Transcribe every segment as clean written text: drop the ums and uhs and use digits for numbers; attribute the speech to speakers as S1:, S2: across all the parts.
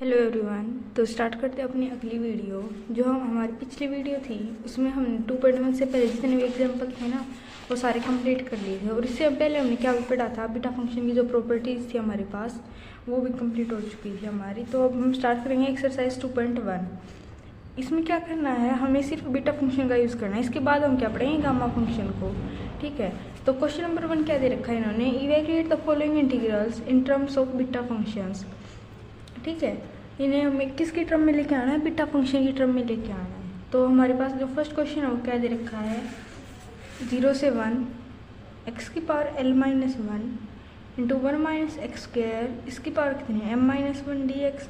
S1: Hello everyone. तो start करते हैं अपनी अगली वीडियो। जो हमारी पिछली वीडियो थी उसमें हमने 2.1 से पहले जितने भी एग्जाम्पल थे ना वो सारे कंप्लीट कर लिए थे। और इससे पहले हमने क्या पढ़ा था, बीटा फंक्शन की जो प्रॉपर्टीज़ थी हमारे पास वो भी कंप्लीट हो चुकी थी हमारी। तो अब हम स्टार्ट करेंगे एक्सरसाइज 2.1। इसमें क्या करना है, हमें सिर्फ बीटा फंक्शन का यूज़ करना है। इसके बाद हम क्या पढ़ेंगे, गामा फंक्शन को। ठीक है, तो क्वेश्चन नंबर 1 क्या दे रखा है इन्होंने, evaluate the following integrals in terms of beta functions. ठीक है, इन्हें हमें किसकी टर्म में लेके आना है, बीटा फंक्शन की टर्म में लेके आना है। तो हमारे पास जो फर्स्ट क्वेश्चन है वो क्या दे रखा है, 0 से 1 x की power l-1 into 1 - x square, इसकी पावर कितनी है m-1 dx।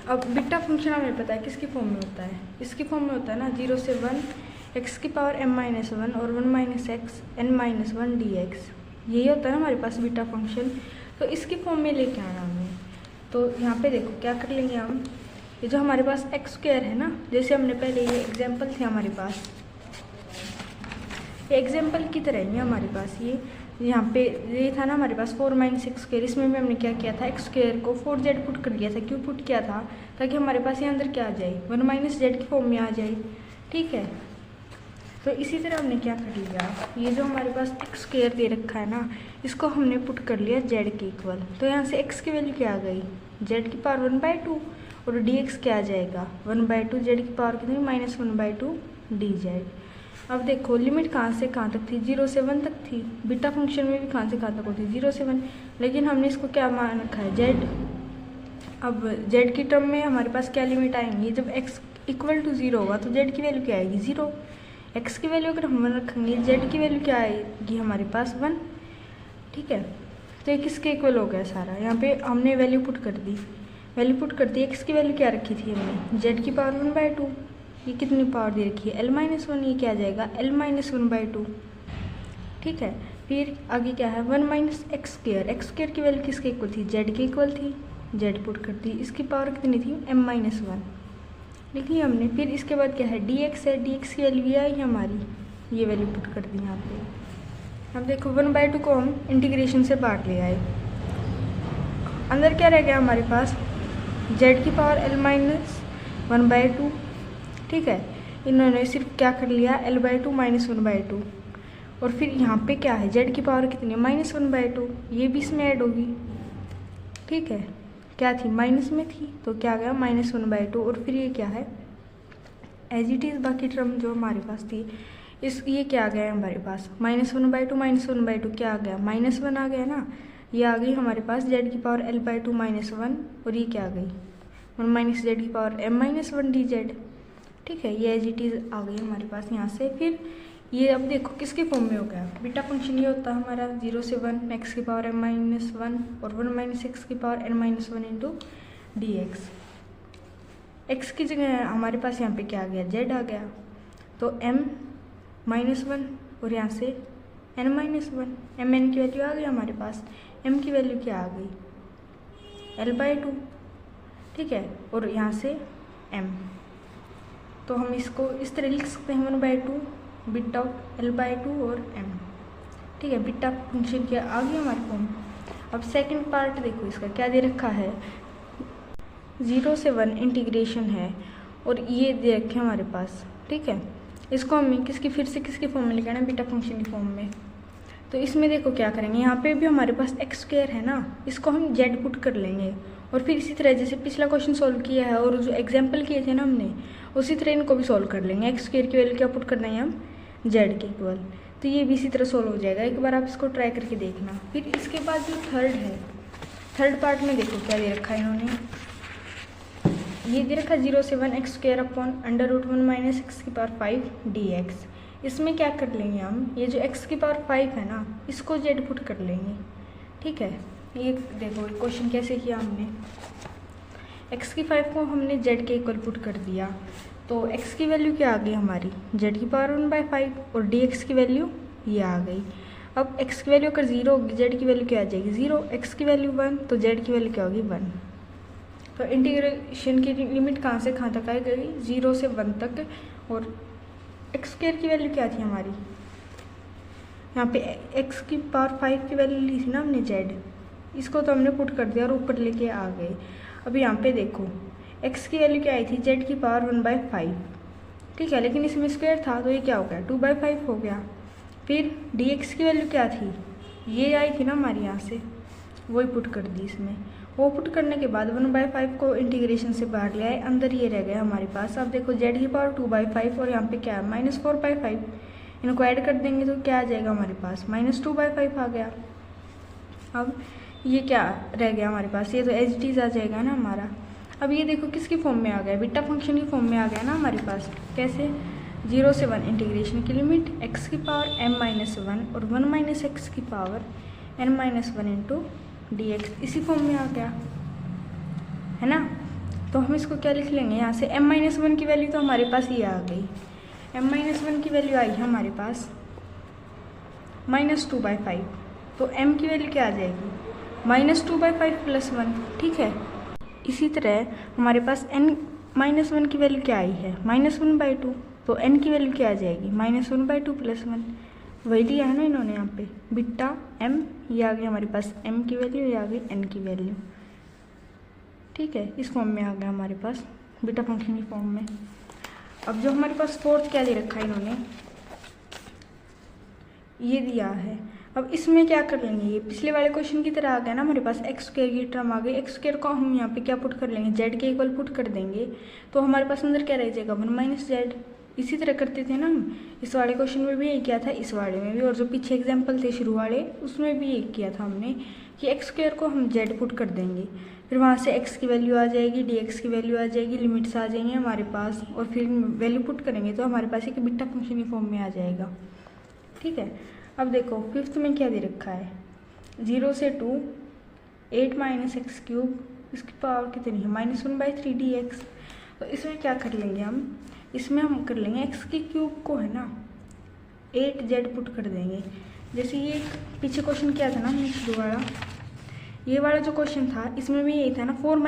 S1: अब बीटा फंक्शन हमें पता है किसकी फॉर्म में होता है, इसकी फॉर्म में होता है ना, 0 से 1 x की पावर m-1 और 1 - x n-1 dx। यही होता है ना हमारे पास बीटा फंक्शन। तो इसकी फॉर्म में लेके आना हमें। तो यहाँ पे देखो क्या कर लेंगे हम, ये जो हमारे पास एक्स स्क्वायर है ना, जैसे हमने पहले ये एग्जाम्पल थे हमारे पास, ये एग्जाम्पल की तरह ही है हमारे पास। ये यहाँ पे ये था ना हमारे पास 4 - x स्क्वायर, इसमें भी हमने क्या किया था, एक्स स्क्वायर को 4z पुट कर लिया था। क्यों पुट किया था, ताकि हमारे पास ये अंदर क्या आ जाए, 1 - z की फॉर्म में आ जाए। ठीक है, तो इसी तरह हमने क्या कर लिया, ये जो हमारे पास एक्स स्क्वायर दे रखा है ना, इसको हमने पुट कर लिया जेड के इक्वल। तो यहाँ से एक्स की वैल्यू क्या आ गई, जेड की पावर 1/2 और dx क्या आ जाएगा 1/2, जेड की पावर कितनी -1/2 dz। अब देखो लिमिट कहाँ से कहाँ तक थी, 0 से 1 तक थी। बीटा फंक्शन में भी कहाँ से कहाँ तक होती है, 0 से 1, लेकिन हमने इसको क्या मान रखा है, जेड। अब जेड की टर्म में हमारे पास क्या लिमिट आएंगी, जब x = 0 होगा तो जेड की वैल्यू क्या आएगी, 0। एक्स की वैल्यू अगर हम 1 रखेंगे, जेड की वैल्यू क्या आएगी हमारे पास 1। ठीक है, तो ये किसके इक्वल हो गया सारा, यहाँ पे हमने वैल्यू पुट कर दी, एक्स की वैल्यू क्या रखी थी हमने, जेड की पावर 1/2। ये कितनी पावर दे रखी है l-1, ये क्या आ जाएगा l-1/2। ठीक है, फिर आगे क्या है 1 - x स्क्वायर, एक्स स्क्वायर की वैल्यू किसके इक्वल थी, जेड के इक्वल थी, जेड पुट कर दी, इसकी पावर कितनी थी m-1 लिख लिया हमने। फिर इसके बाद क्या है, dx है, dx की वैल्यू आई है हमारी, ये वैल्यू पुट कर दी यहाँ पे। अब देखो 1/2 को हम इंटीग्रेशन से बाहर ले आए, अंदर क्या रह गया हमारे पास, z की पावर l-1/2। ठीक है, इन्होंने सिर्फ क्या कर लिया l/2 -1/2, और फिर यहाँ पे क्या है, z की पावर कितनी है -1/2, ये भी इसमें ऐड होगी। ठीक है, क्या थी माइनस में थी, तो क्या गया -1/2, और फिर ये क्या है एज इट इज़ बाकी टर्म जो हमारे पास थी, ये क्या आ गया हमारे पास -1/2 क्या आ गया -1 आ गया ना, ये आ गई हमारे पास z की पावर l/2 -1, और ये क्या आ गई 1 - z की पावर m-1 dz। ठीक है, ये एज इट इज़ आ गई हमारे पास यहाँ से। फिर ये अब देखो किसके फॉर्म में हो गया, बीटा फंक्शन ये होता है हमारा 0 से 1 x की पावर m-1 और 1 - x की power n-1 into dx। x की जगह हमारे पास यहाँ पे क्या आ गया, z आ गया, तो m-1 और यहाँ से n-1, mn की वैल्यू आ गई हमारे पास, m की वैल्यू क्या आ गई l/2। ठीक है, और यहाँ से m, तो हम इसको इस तरह लिख सकते हैं 1/2 बीटा l/2 और m। ठीक है, बीटा फंक्शन क्या आ गई हमारे फॉर्म। अब सेकंड पार्ट देखो, इसका क्या दे रखा है, 0 से 1 इंटीग्रेशन है, और ये दे रखे हमारे पास। ठीक है, इसको हमें फिर से किसके फॉर्म में लिखना है, बीटा फंक्शन की फॉर्म में। तो इसमें देखो क्या करेंगे, यहाँ पे भी हमारे पास एक्स स्क्वायर है ना, इसको हम जेड पुट कर लेंगे, और फिर इसी तरह जैसे पिछला क्वेश्चन सॉल्व किया है और जो एग्जाम्पल किए थे ना हमने, उसी तरह इनको भी सॉल्व कर लेंगे। एक्स स्क्वायर की वैल्यू क्या पुट करना है हम, जेड के इक्वल, तो ये भी इसी तरह सॉल्व हो जाएगा। एक बार आप इसको ट्राई करके देखना। फिर इसके बाद जो थर्ड है, थर्ड पार्ट में देखो क्या दे रखा है इन्होंने, ये दे रखा है 0 से 1 x स्क्वायर अपॉन √1 - x की पावर 5 dx। इसमें क्या कर लेंगे हम, ये जो x की पावर 5 है ना, इसको z पुट कर लेंगे। ठीक है, ये देखो क्वेश्चन कैसे किया हमने, x की 5 को हमने z के इक्वल पुट कर दिया, तो x की वैल्यू क्या आ गई हमारी, z की पावर 1/5, और dx की वैल्यू ये आ गई। अब x की वैल्यू अगर 0 होगी, z की वैल्यू क्या आ जाएगी 0, x की वैल्यू 1, तो z की वैल्यू क्या होगी 1। तो इंटीग्रेशन की लिमिट कहाँ से कहाँ तक आई गई, 0 से 1 तक, और एक्स स्क्वायर की वैल्यू क्या थी हमारी, यहाँ पे x की पावर 5 की वैल्यू ली थी ना हमने z, इसको तो हमने पुट कर दिया और ऊपर लेके आ गए। अब यहाँ पे देखो x की वैल्यू क्या आई थी, z की पावर 1/5, ठीक है, लेकिन इसमें स्क्वायर था तो ये क्या हो गया 2/5 हो गया। फिर dx की वैल्यू क्या थी, ये आई थी ना हमारी यहाँ से, वही पुट कर दी इसमें। वो पुट करने के बाद 1/5 को इंटीग्रेशन से बाहर ले आए, अंदर ये रह गया हमारे पास। अब देखो z की पावर 2/5 और यहाँ पे क्या है -4/5, इनको ऐड कर देंगे तो क्या आ जाएगा हमारे पास -2/5 आ गया। अब ये क्या रह गया हमारे पास, ये तो एज इट इज़ आ जाएगा ना हमारा। अब ये देखो किसकी फॉर्म में आ गया, बीटा फंक्शन की फॉर्म में आ गया ना हमारे पास। कैसे, 0 से 1 इंटीग्रेशन की लिमिट x की पावर m-1 और 1 - x की पावर n-1 इंटू dx, इसी फॉर्म में आ गया है ना। तो हम इसको क्या लिख लेंगे, यहाँ से m-1 की वैल्यू तो हमारे पास ये आ गई, m-1 की वैल्यू आई है हमारे पास -2/5, तो m की वैल्यू क्या आ जाएगी -2/5 + 1, ठीक है। इसी तरह हमारे पास n-1 की वैल्यू क्या आई है -1/2, तो n की वैल्यू क्या आ जाएगी -1/2 + 1, वही दिया है ना इन्होंने यहाँ पे बीटा m, ये आ गई हमारे पास m की वैल्यू, ये आ गई n की वैल्यू, ठीक है। इस फॉर्म में आ गया हमारे पास बीटा फंक्शन की फॉर्म में। अब जो हमारे पास फोर्थ क्या दे रखा है इन्होंने, ये दिया है। अब इसमें क्या कर लेंगे, ये पिछले वाले क्वेश्चन की तरह आ गया ना हमारे पास x² की टर्म आ गई। x² को हम यहाँ पे क्या पुट कर लेंगे, z के इक्वल पुट कर देंगे, तो हमारे पास अंदर क्या रह जाएगा 1 - z। इसी तरह करते थे ना हम, इस वाले क्वेश्चन में भी यही किया था, इस वाले में भी, और जो पीछे एग्जाम्पल थे शुरू वाले उसमें भी यही किया था हमने कि x² को हम z पुट कर देंगे, फिर वहाँ से x की वैल्यू आ जाएगी, dx की वैल्यू आ जाएगी, लिमिट्स आ जाएंगी हमारे पास, और फिर वैल्यू पुट करेंगे तो हमारे पास एक बीटा फंक्शन की फॉर्म में आ जाएगा, ठीक है। अब देखो फिफ्थ में क्या दे रखा है, 0 से 2 8 - x³, इसकी पावर कितनी है -1/3 dx। तो इसमें क्या कर लेंगे हम, इसमें हम कर लेंगे x³ को है ना 8z पुट कर देंगे। जैसे ये पीछे क्वेश्चन क्या था ना शुरू वाला, ये वाला जो क्वेश्चन था इसमें भी यही था ना 4 -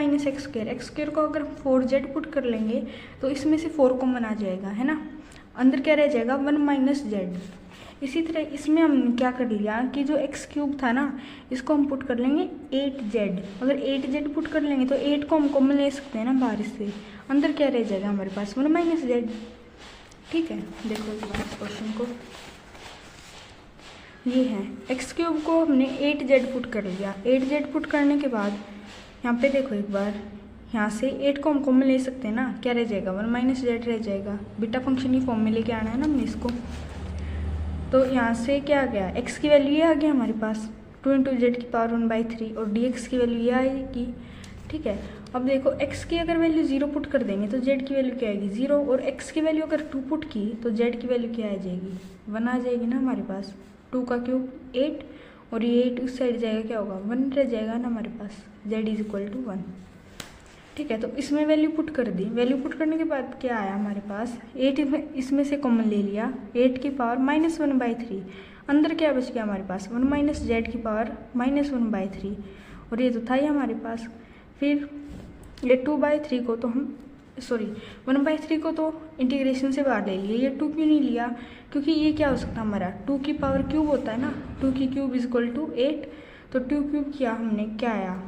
S1: x², को अगर 4z पुट कर लेंगे तो इसमें से 4 कॉमन आ जाएगा है ना, अंदर क्या रह जाएगा 1 - z। इसी तरह इसमें हमने क्या कर लिया कि जो x³ था ना इसको हम पुट कर लेंगे 8z। अगर 8z पुट कर लेंगे तो 8 को हम कॉमन ले सकते हैं ना बाहर से, अंदर क्या रह जाएगा हमारे पास 1 - z, ठीक है। देखो इस क्वेश्चन को, ये है x³ को हमने 8z पुट कर लिया। 8z पुट करने के बाद यहाँ पे देखो एक बार, यहाँ से 8 को हम कॉमन ले सकते हैं ना, क्या रह जाएगा 1 - z रह जाएगा। बीटा फंक्शन की फॉर्म में लेके आना है ना हमने इसको। तो यहाँ से क्या आ गया, x की वैल्यू ये आ गया हमारे पास 2 × z की पावर 1/3 और dx की वैल्यू ये आएगी, ठीक है। अब देखो x की अगर वैल्यू 0 पुट कर देंगे तो z की वैल्यू क्या आएगी 0, और x की वैल्यू अगर 2 पुट की तो z की वैल्यू क्या आ जाएगी 1 आ जाएगी ना हमारे पास। 2 का क्यूब 8 और ये 8 उस साइड जाएगा, क्या होगा 1 रह जाएगा ना हमारे पास, z = 1, ठीक है। तो इसमें वैल्यू पुट कर दी, वैल्यू पुट करने के बाद क्या आया हमारे पास 8 इसमें से कॉमन ले लिया, 8 की पावर -1/3, अंदर क्या बच गया हमारे पास 1 - z की पावर -1/3, और ये तो था ही हमारे पास। फिर ये 2/3 को तो हम 1/3 को तो इंटीग्रेशन से बाहर ले लिया, ये 2 क्यों नहीं लिया, क्योंकि ये क्या हो सकता है हमारा 2 की पावर क्यूब होता है ना, 2 की क्यूब = 8, तो 2 क्यूब किया हमने, क्या आया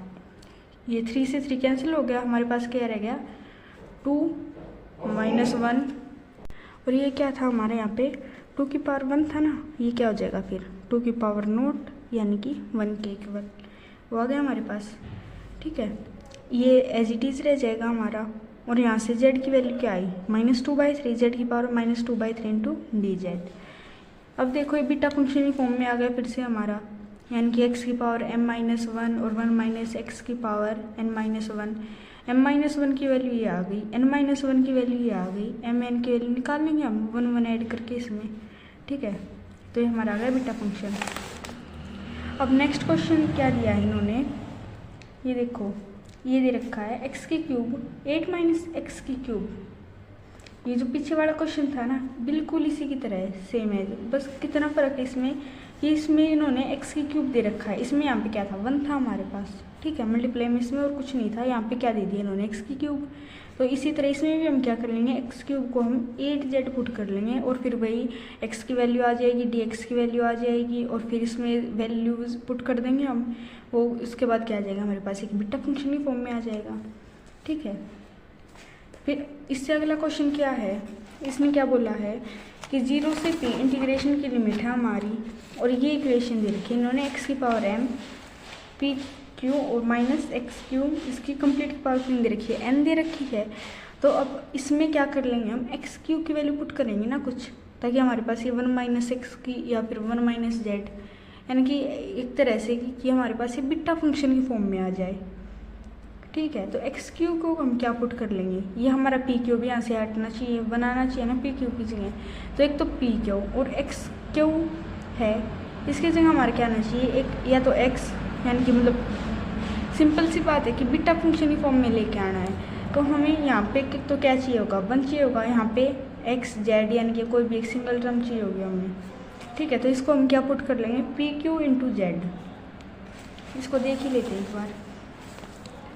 S1: ये 3 से 3 कैंसिल हो गया, हमारे पास क्या रह गया 2 - 1, और ये क्या था हमारे यहाँ पे 2 की पावर 1 था ना, ये क्या हो जाएगा फिर 2 की पावर 0 यानी कि 1 के इक्वल, वो आ गया हमारे पास, ठीक है। ये एज इट इज़ रह जाएगा हमारा, और यहाँ से z की वैल्यू क्या आई -2/3, z की पावर -2/3 इंटू dz। अब देखो ये बीटा फंक्शन की फॉर्म में आ गया फिर से हमारा, यानी कि x की पावर m-1 और 1 - x की पावर n-1, m-1 की वैल्यू ये आ गई, n-1 की वैल्यू ये आ गई, mn की वैल्यू निकाल लेंगे हम 1 ऐड करके इसमें, ठीक है। तो ये हमारा आ गया बीटा फंक्शन। अब नेक्स्ट क्वेश्चन क्या दिया है इन्होंने, ये देखो ये दे रखा है x³ 8 - x³, ये जो पीछे वाला क्वेश्चन था ना बिल्कुल इसी की तरह है, सेम है, बस कितना फ़र्क है इसमें कि इसमें इन्होंने एक्स की क्यूब दे रखा है, इसमें यहाँ पे क्या था 1 था हमारे पास, ठीक है, मल्टीप्लाई में इसमें और कुछ नहीं था, यहाँ पे क्या दे दिया इन्होंने एक्स की क्यूब। तो इसी तरह इसमें भी हम क्या कर लेंगे, एक्स क्यूब को हम 8z पुट कर लेंगे और फिर वही एक्स की वैल्यू आ जाएगी, डी एक्स की वैल्यू आ जाएगी और फिर इसमें वैल्यूज पुट कर देंगे हम, वो उसके बाद क्या आ जाएगा हमारे पास एक बीटा फंक्शन की फॉर्म में आ जाएगा, ठीक है। फिर इससे अगला क्वेश्चन क्या है, इसने क्या बोला है कि 0 से p इंटीग्रेशन की लिमिट है हमारी और ये इक्वेशन दे रखी है इन्होंने x की पावर m p q और माइनस एक्स क्यू, इसकी कंप्लीट पावर क्यों दे रखी है, n दे रखी है। तो अब इसमें क्या कर लेंगे हम, एक्स क्यू की वैल्यू पुट करेंगे ना कुछ, ताकि हमारे पास ये 1 माइनस एक्स की या फिर 1 माइनस जेड, यानी कि एक तरह से कि हमारे पास ये बीटा फंक्शन की फॉर्म में आ जाए, ठीक है। तो एक्स क्यू को हम क्या पुट कर लेंगे, ये हमारा पी क्यू भी यहाँ से हटना चाहिए, बनाना चाहिए ना पी क्यू की जगह। तो एक तो पी क्यू और एक्स क्यू है, इसकी जगह हमारे क्या आना चाहिए एक, या तो एक्स, यानी कि मतलब सिंपल सी बात है कि बीटा फंक्शन की फॉर्म में लेके आना है। तो हमें यहाँ पे तो क्या चाहिए होगा, 1 चाहिए होगा, यहाँ पे एक्स जेड यानी कि कोई भी एक सिंगल टर्म चाहिए होगी हमें, ठीक है। तो इसको हम क्या पुट कर लेंगे, पी क्यू इंटू जेड। इसको देख ही लेते हैं एक बार,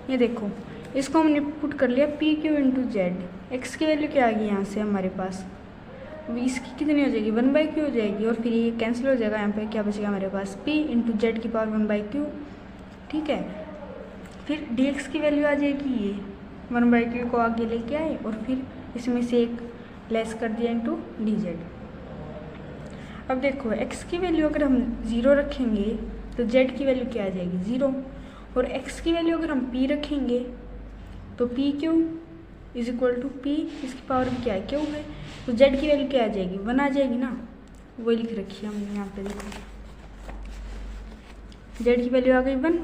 S1: ये देखो इसको हमने पुट कर लिया P Q into Z. X की वैल्यू क्या आ गई यहाँ से हमारे पास, इसकी कितनी हो जाएगी 1/q हो जाएगी और फिर ये कैंसिल हो जाएगा, यहाँ पे क्या बचेगा हमारे पास p इंटू जेड की पावर 1/q, ठीक है। फिर dx की वैल्यू आ जाएगी, ये 1/q को आगे लेके आए और फिर इसमें से एक लेस कर दिया इंटू dz। अब देखो x की वैल्यू अगर हम 0 रखेंगे तो z की वैल्यू क्या आ जाएगी 0, और x की वैल्यू अगर हम p रखेंगे तो p q is equal to p, इसकी पावर भी क्या है क्यू है, तो z की वैल्यू क्या आ जाएगी 1 आ जाएगी ना, वही लिख रखी है हमने यहाँ पे, देखो z की वैल्यू आ गई 1।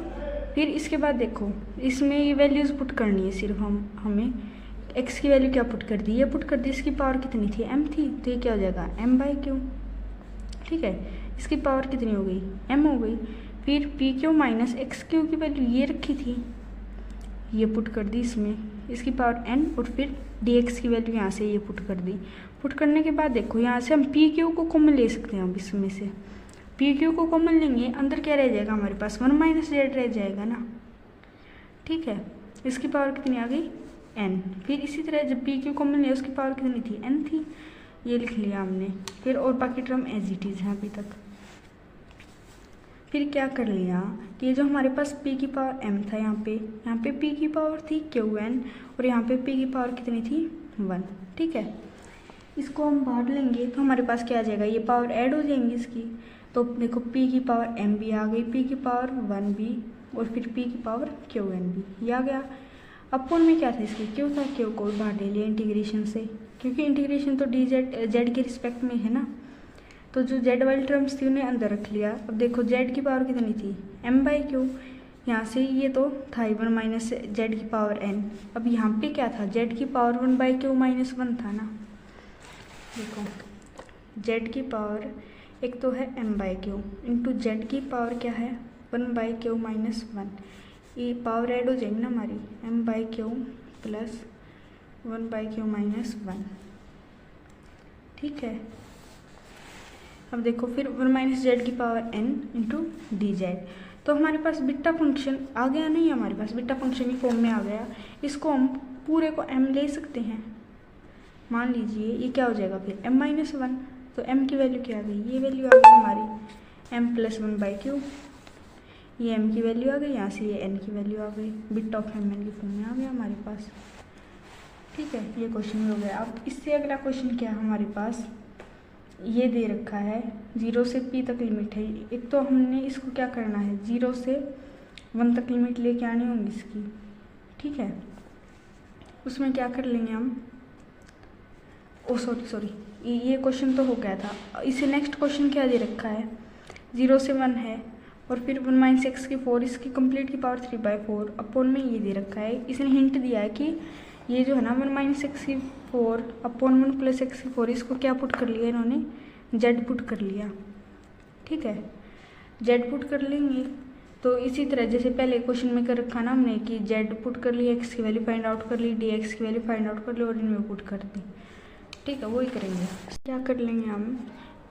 S1: फिर इसके बाद देखो इसमें ये वैल्यूज़ पुट करनी है सिर्फ हमें x की वैल्यू क्या पुट कर दी, ये पुट कर दी, इसकी पावर कितनी थी m थी, तो ये क्या हो जाएगा m/q, ठीक है। इसकी पावर कितनी हो गई m हो गई। फिर P Q minus x Q की वैल्यू ये रखी थी, ये पुट कर दी इसमें, इसकी पावर n, और फिर dx की वैल्यू यहाँ से ये पुट कर दी। पुट करने के बाद देखो यहाँ से हम पी क्यू को कॉमन ले सकते हैं, अब इसमें से पी क्यू को कॉमन लेंगे, अंदर क्या रह जाएगा हमारे पास 1 माइनस जेड रह जाएगा ना, ठीक है। इसकी पावर कितनी आ गई n। फिर इसी तरह जब पी क्यू कॉमन लिया उसकी पावर कितनी थी n थी, ये लिख लिया हमने। फिर और बाकी टर्म एज इट इज़ है अभी तक। फिर क्या कर लिया कि जो हमारे पास p की पावर m था, यहाँ पे p की पावर थी qn और यहाँ पे p की पावर कितनी थी 1, ठीक है। इसको हम बांट लेंगे तो हमारे पास क्या आ जाएगा, ये पावर ऐड हो जाएंगी इसकी। तो देखो p की पावर m भी आ गई, p की पावर 1 भी और फिर p की पावर qn भी, ये आ गया। अपोन में क्या था इसके q था, q को बांट ले लिया इंटीग्रेशन से, क्योंकि इंटीग्रेशन तो z के रिस्पेक्ट में है ना, तो जो z वाली टर्म्स थी उन्हें अंदर रख लिया। अब देखो z की पावर कितनी थी m/q, यहाँ से ये तो था 1 माइनस जेड की पावर n। अब यहाँ पे क्या था, z की पावर 1/q माइनस 1 था ना, देखो z की पावर एक तो है m/q इंटू जेड की पावर क्या है 1/q माइनस 1, ये पावर ऐड हो जाएगी ना हमारी m/q प्लस 1/q माइनस 1, ठीक है। अब देखो फिर 1 माइनस जेड की power n into d Z, तो हमारे पास बीटा फंक्शन आ गया, नहीं हमारे पास बीटा फंक्शन की फॉर्म में आ गया। इसको हम पूरे को m ले सकते हैं, मान लीजिए ये क्या हो जाएगा फिर m-1, तो m की वैल्यू क्या आ गई, ये वैल्यू आ गई हमारी m प्लस 1/q, ये m की वैल्यू आ गई, यहाँ से ये n की वैल्यू आ गई, बिट ऑफ mn की फॉर्म में आ गया हमारे पास, ठीक है। ये क्वेश्चन हो गया। अब इससे अगला क्वेश्चन क्या है हमारे पास, ये दे रखा है 0 से p तक लिमिट है। एक तो हमने इसको क्या करना है 0 से 1 तक लिमिट लेके आनी होगी इसकी, ठीक है। उसमें क्या कर लेंगे हम, ओ सॉरी ये क्वेश्चन तो हो गया था। इसे नेक्स्ट क्वेश्चन क्या दे रखा है 0 से 1 है और फिर 1 माइनस एक्स की 4, इसकी कंप्लीट की पावर 3/4 अपोन में ये दे रखा है। इसने हिंट दिया है कि ये जो है ना 1 माइनस एक्स की 4 अपॉन 1 प्लस एक्स की 4, इसको क्या पुट कर लिया इन्होंने जेड पुट कर लिया, ठीक है। जेड पुट कर लेंगे तो इसी तरह जैसे पहले क्वेश्चन में कर रखा ना हमने कि जेड पुट कर ली, एक्स की वैल्यू फाइंड आउट कर ली, डी एक्स की वैल्यू फाइंड आउट कर ली और इनमें पुट कर दी, ठीक है। वही करेंगे। क्या कर लेंगे हम,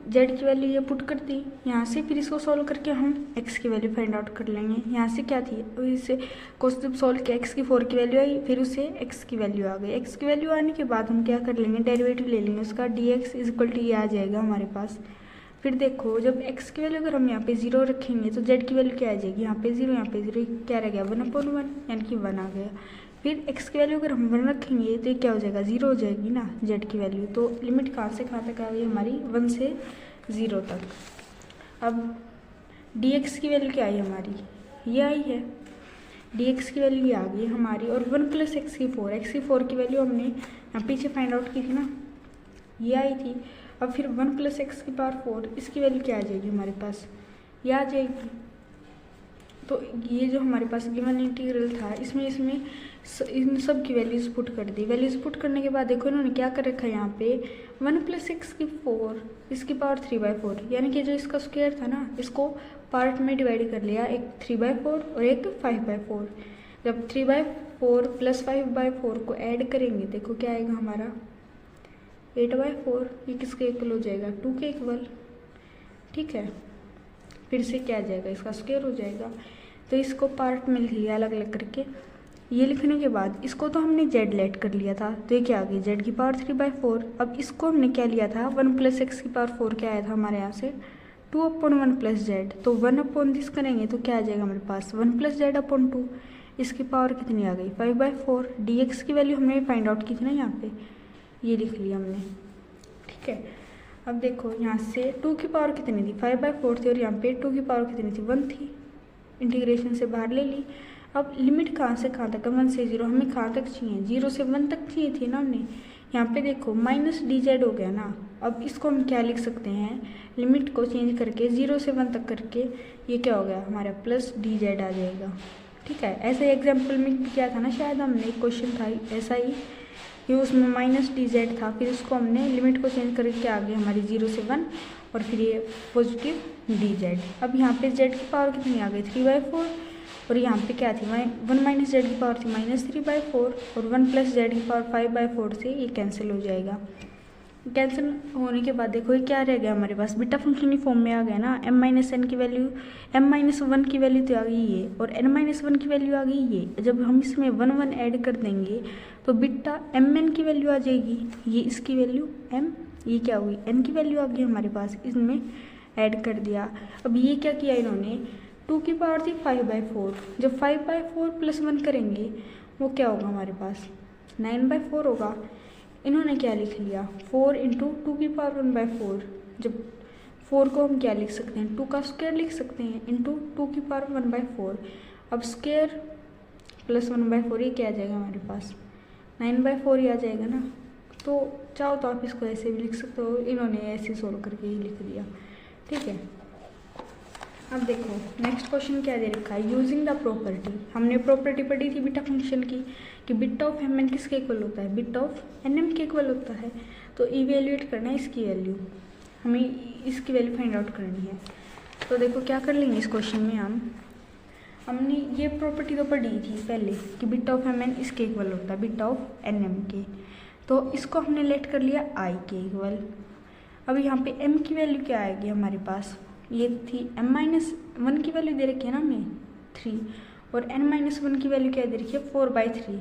S1: जेड की वैल्यू ये पुट कर दी यहाँ से, फिर इसको सॉल्व करके हम एक्स की वैल्यू फाइंड आउट कर लेंगे। यहाँ से क्या थी, इसे कोस जब सॉल्व किया एक्स की 4 की वैल्यू आई, फिर उसे एक्स की वैल्यू आ गई। एक्स की वैल्यू आने के बाद हम क्या कर लेंगे, डेरिवेटिव ले लेंगे उसका, डी एक्स इक्वल टू ये आ जाएगा हमारे पास। फिर देखो जब एक्स की वैल्यू अगर हम यहाँ पे 0 रखेंगे तो जेड की वैल्यू क्या आ जाएगी, यहाँ पे 0 यहाँ पे 0, क्या रह गया 1/1, यानी कि 1 आ गया। फिर एक्स की वैल्यू अगर हम 1 रखेंगे तो ये क्या हो जाएगा, 0 हो जाएगी ना जेड की वैल्यू। तो लिमिट कहाँ से कहाँ तक आ गई हमारी, 1 से 0 तक। अब डी एक्स की वैल्यू क्या आई हमारी, ये आई है, डी एक्स की वैल्यू ये आ गई हमारी। और 1 + x की 4, एक्स की 4 की वैल्यू हमने यहाँ पीछे फाइंड आउट की थी ना, ये आई थी। अब फिर 1 + x की पावर 4, इसकी वैल्यू क्या आ जाएगी हमारे पास, ये आ जाएगी। तो ये जो हमारे पास गिवन इंटीग्रल था इसमें इन सब की वैल्यूज पुट कर दी। वैल्यूज पुट करने के बाद देखो इन्होंने क्या कर रखा है यहाँ पे, 1 + x की 4 इसकी पावर 3/4, यानी कि जो इसका स्क्वायर था ना इसको पार्ट में डिवाइड कर लिया, एक 3/4 और एक 5/4। जब 3/4 + 5/4 को ऐड करेंगे देखो क्या आएगा हमारा 8/4, ये किसके इक्वल हो जाएगा, 2 के इक्वल। ठीक है, फिर से क्या आ जाएगा, इसका स्क्वायर हो जाएगा। तो इसको पार्ट में लिख लिया अलग अलग करके। ये लिखने के बाद इसको तो हमने जेड लेट कर लिया था, तो ये क्या आ गई जेड की पावर 3/4। अब इसको हमने क्या लिया था, 1 + x की पावर 4 क्या आया था हमारे यहाँ से 2/1 + z। तो 1/this करेंगे तो क्या आ जाएगा हमारे पास 1 + z/2, इसकी पावर कितनी आ गई 5/4। डी एक्स की वैल्यू हमने फाइंड आउट की थी ना यहाँ पे, ये लिख लिया हमने। ठीक है, अब देखो यहाँ से 2 की पावर कितनी थी 5/4 थी, और यहाँ पे 2 की पावर कितनी थी 1 थी, इंटीग्रेशन से बाहर ले ली। अब लिमिट कहाँ से कहाँ तक है, 1 से 0, हमें कहाँ तक चाहिए 0 से 1 तक चाहिए थी ना हमने। यहाँ पे देखो -dz हो गया ना। अब इसको हम क्या लिख सकते हैं, लिमिट को चेंज करके 0 से 1 तक करके ये क्या हो गया हमारा +dz आ जाएगा। ठीक है, ऐसे एग्जाम्पल में किया था ना शायद हमने, एक क्वेश्चन था ऐसा ही, ये उसमें -dz था, फिर उसको हमने लिमिट को चेंज करके आ गए हमारी 0 से 1, और फिर ये पॉजिटिव dz। अब यहाँ पे z की पावर कितनी आ गई 3/4, और यहाँ पे क्या थी 1 - z की पावर थी -3/4, और 1 + z की पावर 5/4 से ये कैंसिल हो जाएगा। कैंसिल होने के बाद देखो ये क्या रह गया हमारे पास, बीटा फंक्शन की फॉर्म में आ गया ना। m-n की वैल्यू m-1 की वैल्यू तो आ गई ये, और n-1 की वैल्यू आ गई ये। जब हम इसमें 1 1 ऐड कर देंगे तो बीटा mn की वैल्यू आ जाएगी, ये इसकी वैल्यू m, ये क्या हुई n की वैल्यू आ गई हमारे पास, इसमें ऐड कर दिया। अब ये क्या किया इन्होंने, 2 की पावर थी 5/4, जब 5/4 + 1 करेंगे वो क्या होगा हमारे पास 9/4 होगा। इन्होंने क्या लिख लिया 4 × 2 की पावर 1/4। जब 4 को हम क्या लिख सकते हैं 2 का स्क्वायर लिख सकते हैं, इंटू 2 की पावर 1/4। अब स्क्वायर + 1/4 ये क्या आ जाएगा हमारे पास 9/4 ही आ जाएगा ना। तो चाहो तो आप इसको ऐसे भी लिख सकते हो, इन्होंने ऐसे सोल्व करके ही लिख दिया। ठीक है, अब देखो नेक्स्ट क्वेश्चन क्या दे रखा है, यूजिंग द प्रॉपर्टी। हमने प्रॉपर्टी पढ़ी थी बीटा फंक्शन की कि बीटा ऑफ mn किसके इक्वल होता है, बीटा ऑफ nm के इक्वल होता है। तो इवेल्युएट करना है इसकी वैल्यू, हमें इसकी वैल्यू फाइंड आउट करनी है। तो देखो क्या कर लेंगे इस क्वेश्चन में, हमने ये प्रॉपर्टी तो पढ़ी थी पहले कि बीटा ऑफ mn इसके इक्वल होता है बीटा ऑफ nm के। तो इसको हमने लेट कर लिया i के इक्वल। अब यहाँ पे m की वैल्यू क्या आएगी हमारे पास, ये थी m-1 की वैल्यू दे रखी है ना हमें 3, और n-1 की वैल्यू क्या दे रखी है 4/3।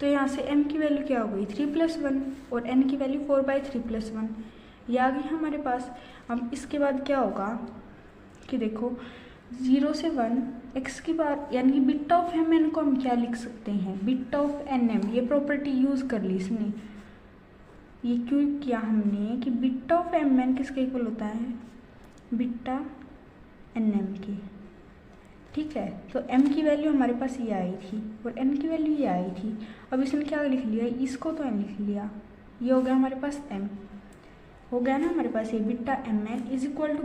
S1: तो यहाँ से m की वैल्यू क्या हो गई 3 + 1, और n की वैल्यू 4/3 + 1, ये आ गई हमारे पास। अब इसके बाद क्या होगा कि देखो 0 से 1 x की पावर, यानी कि बीटा ऑफ mn को हम क्या लिख सकते हैं बीटा ऑफ nm। ये प्रॉपर्टी यूज़ कर ली इसने, ये क्यों किया हमने कि बीटा ऑफ mn किसके इक्वल होता है बीटा nm की। ठीक है, तो m की वैल्यू हमारे पास ये आई थी और n की वैल्यू ये आई थी। अब इसने क्या लिख लिया, इसको तो n लिख लिया, ये हो गया हमारे पास m हो गया ना हमारे पास, ये बीटा mn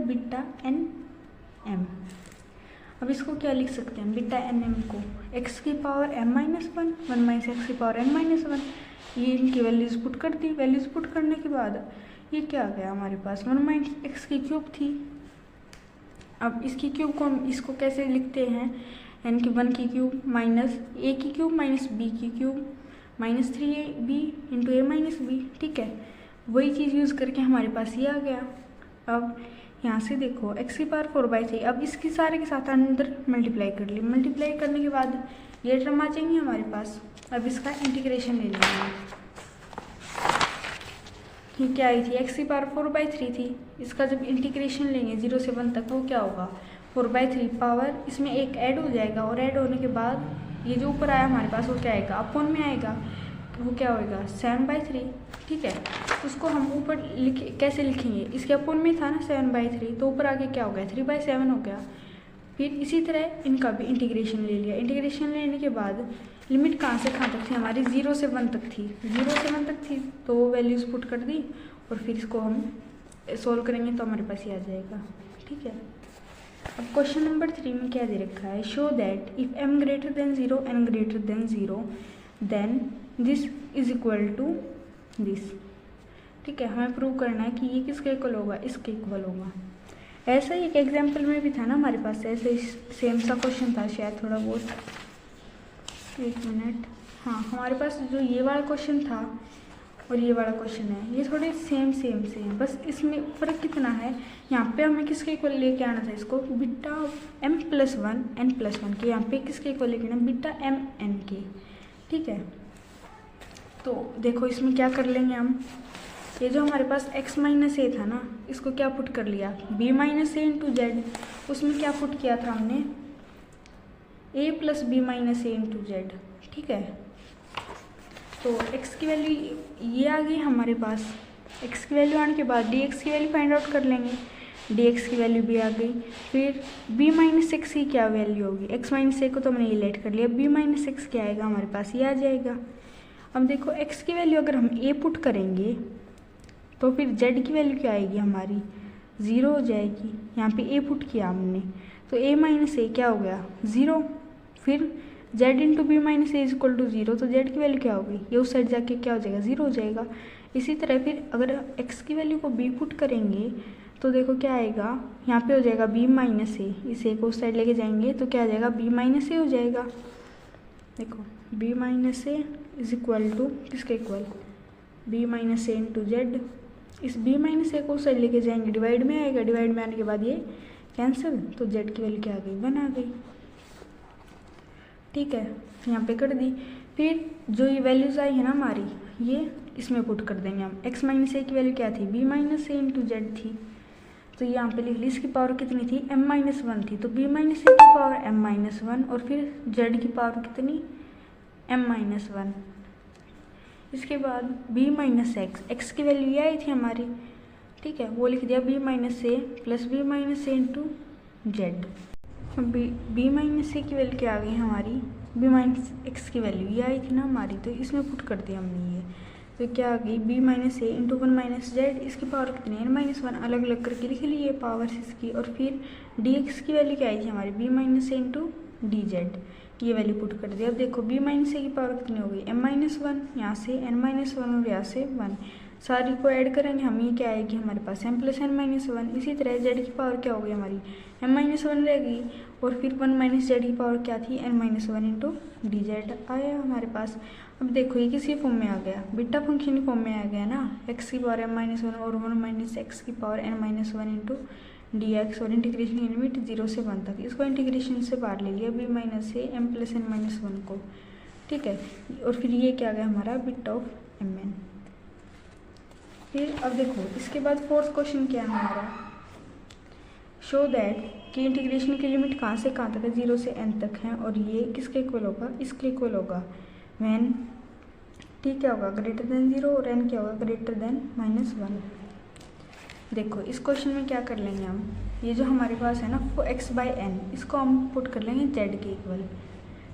S1: = बीटा nm। अब इसको क्या लिख सकते हैं बीटा nm को x की पावर m-1 1 - x की पावर n-1, ये इनकी वैल्यूज पुट कर दी। वैल्यूज पुट करने के बाद ये क्या आ गया हमारे पास 1 - x की क्यूब थी। अब इसकी क्यूब को हम इसको कैसे लिखते हैं, यानी कि 1 की क्यूब -a की क्यूब -b की क्यूब -3ab × a - b। ठीक है, वही चीज़ यूज़ करके हमारे पास ये आ गया। अब यहाँ से देखो x की पावर 4/3, अब इसकी सारे के साथ अंदर मल्टीप्लाई कर ली, मल्टीप्लाई करने के बाद ये टर्म आ जाएंगे हमारे पास। अब इसका इंटीग्रेशन ले लेंगे। ये क्या आई थी, x की पावर 4/3 थी, इसका जब इंटीग्रेशन लेंगे 0 से 1 तक वो क्या होगा 4/3 पावर, इसमें एक ऐड हो जाएगा और ऐड होने के बाद ये जो ऊपर आया हमारे पास वो क्या आएगा अपोन में आएगा, वो क्या होएगा 7/3। ठीक है, उसको हम ऊपर कैसे लिखेंगे, इसके अपोन में था ना 7/3, तो ऊपर आके क्या हो गया 3/7 हो गया। फिर इसी तरह इनका भी इंटीग्रेशन ले लिया, इंटीग्रेशन लेने के बाद लिमिट कहाँ से कहाँ तक थी हमारी 0 से 1 तक थी, 0 से 1 तक थी तो वो वैल्यूज़ पुट कर दी और फिर इसको हम सोल्व करेंगे तो हमारे पास ये आ जाएगा। ठीक है, अब क्वेश्चन नंबर 3 में क्या दे रखा है, show that if m greater than 0 n greater than 0 then this is equal to this. ठीक है, हमें प्रूव करना है कि ये किसके इक्वल होगा, इसके इक्वल होगा। ऐसा ही एक एग्जाम्पल में भी था ना हमारे पास, ऐसे सेम सा क्वेश्चन था शायद थोड़ा बहुत, एक मिनट, हाँ हमारे पास जो ये वाला क्वेश्चन था और ये वाला क्वेश्चन है ये थोड़े सेम, बस इसमें फ़र्क कितना है, यहाँ पे हमें किसके इक्वल लेके आना था इसको, बीटा m+1 n+1 के, यहाँ पे किसके इक्वल लेके आना बीटा m n के। ठीक है, तो देखो इसमें क्या कर लेंगे हम, ये जो हमारे पास x - a था ना इसको क्या पुट कर लिया b - a × z, उसमें क्या पुट किया था हमने a + b - a × z। ठीक है, तो x की वैल्यू ये आ गई हमारे पास, x की वैल्यू आने के बाद dx की वैल्यू फाइंड आउट कर लेंगे, dx की वैल्यू भी आ गई। फिर b - x की क्या वैल्यू होगी, x - a को तो हमने ये लेट कर लिया, b - x क्या आएगा हमारे पास ये आ जाएगा। अब देखो x की वैल्यू अगर हम a पुट करेंगे तो फिर z की वैल्यू क्या आएगी हमारी 0 हो जाएगी, यहाँ पे a पुट किया हमने तो a - a क्या हो गया 0, फिर z × b - a = 0, तो z की वैल्यू क्या होगी, ये उस साइड जाके क्या हो जाएगा 0 हो जाएगा। इसी तरह फिर अगर x की वैल्यू को b पुट करेंगे तो देखो क्या आएगा, यहाँ पे हो जाएगा b - a, इस a को उस साइड लेके जाएंगे तो क्या आ जाएगा b - a हो जाएगा। देखो b - a = किसके इक्वल b - a × z, इस b - a को उस साइड लेके जाएंगे डिवाइड में आएगा, डिवाइड में आने के बाद ये कैंसिल, तो z की वैल्यू क्या आ गई 1 आ गई। ठीक है, यहाँ पे कर दी। फिर जो ये वैल्यूज़ आई है ना हमारी ये इसमें पुट कर देंगे हम, x - a की वैल्यू क्या थी b - a × z थी, तो यहाँ पे लिख ली, इसकी पावर कितनी थी m - 1 थी, तो b - a की पावर m - 1 और फिर z की पावर कितनी m - 1। इसके बाद b - x की वैल्यू ये आई थी हमारी। ठीक है, वो लिख दिया b - a + b - a × z। b - a की वैल्यू क्या आ गई हमारी, b - x की वैल्यू ये आई थी ना हमारी, तो इसमें पुट कर दिया हमने ये, तो क्या आ गई b - a × 1 - z, इसकी पावर कितनी है n - 1, अलग अलग करके लिख ली ये पावर्स इसकी। और फिर dx की वैल्यू क्या आई थी हमारी b - a × dz, ये वैल्यू पुट कर दिया। अब देखो b - a की पावर कितनी हो गई m - 1, यहाँ से n - 1 और यहाँ से 1, सारी को ऐड करेंगे हम, ये क्या आएगी हमारे पास m + n - 1। इसी तरह z की पावर क्या हो गई हमारी m - 1 रहेगी और फिर 1 - z की पावर क्या थी n - 1 × dz आया हमारे पास। अब देखो ये किसी फॉर्म में आ गया, बीटा फंक्शन की फॉर्म में आ गया ना, x की पावर m - 1 और 1 - x की पावर n - 1 × dx, और इंटीग्रेशन की लिमिट 0 से 1 तक, इसको इंटीग्रेशन से बाहर ले लिया b - a m + n - 1 को। ठीक है, और फिर ये क्या आ गया हमारा बीटा ऑफ mn। फिर अब देखो इसके बाद फोर्थ क्वेश्चन क्या है हमारा, शो दैट कि इंटीग्रेशन की लिमिट कहाँ से कहाँ तक है 0 से n तक है और ये किसके इक्वल होगा, इसके इक्वल होगा व्हेन t क्या होगा ग्रेटर देन 0 और n क्या होगा ग्रेटर देन -1। देखो इस क्वेश्चन में क्या कर लेंगे हम, ये जो हमारे पास है ना वो x/n, इसको हम पुट कर लेंगे z के इक्वल।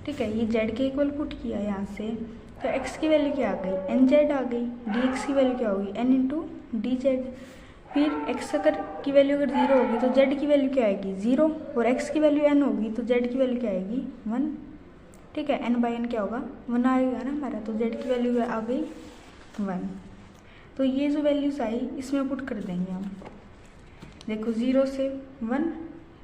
S1: ठीक है, ये z के इक्वल पुट किया यहाँ से, तो x की वैल्यू क्या आ गई nz आ गई, dx की वैल्यू क्या होगी n × dz। फिर x की वैल्यू अगर 0 होगी तो z की वैल्यू क्या आएगी 0, और x की वैल्यू n होगी तो z की वैल्यू क्या आएगी 1। ठीक है, n/n क्या होगा 1 आएगा ना हमारा, तो z की वैल्यू आ गई 1। तो ये जो वैल्यूज आई इसमें पुट कर देंगे हम। देखो 0 से 1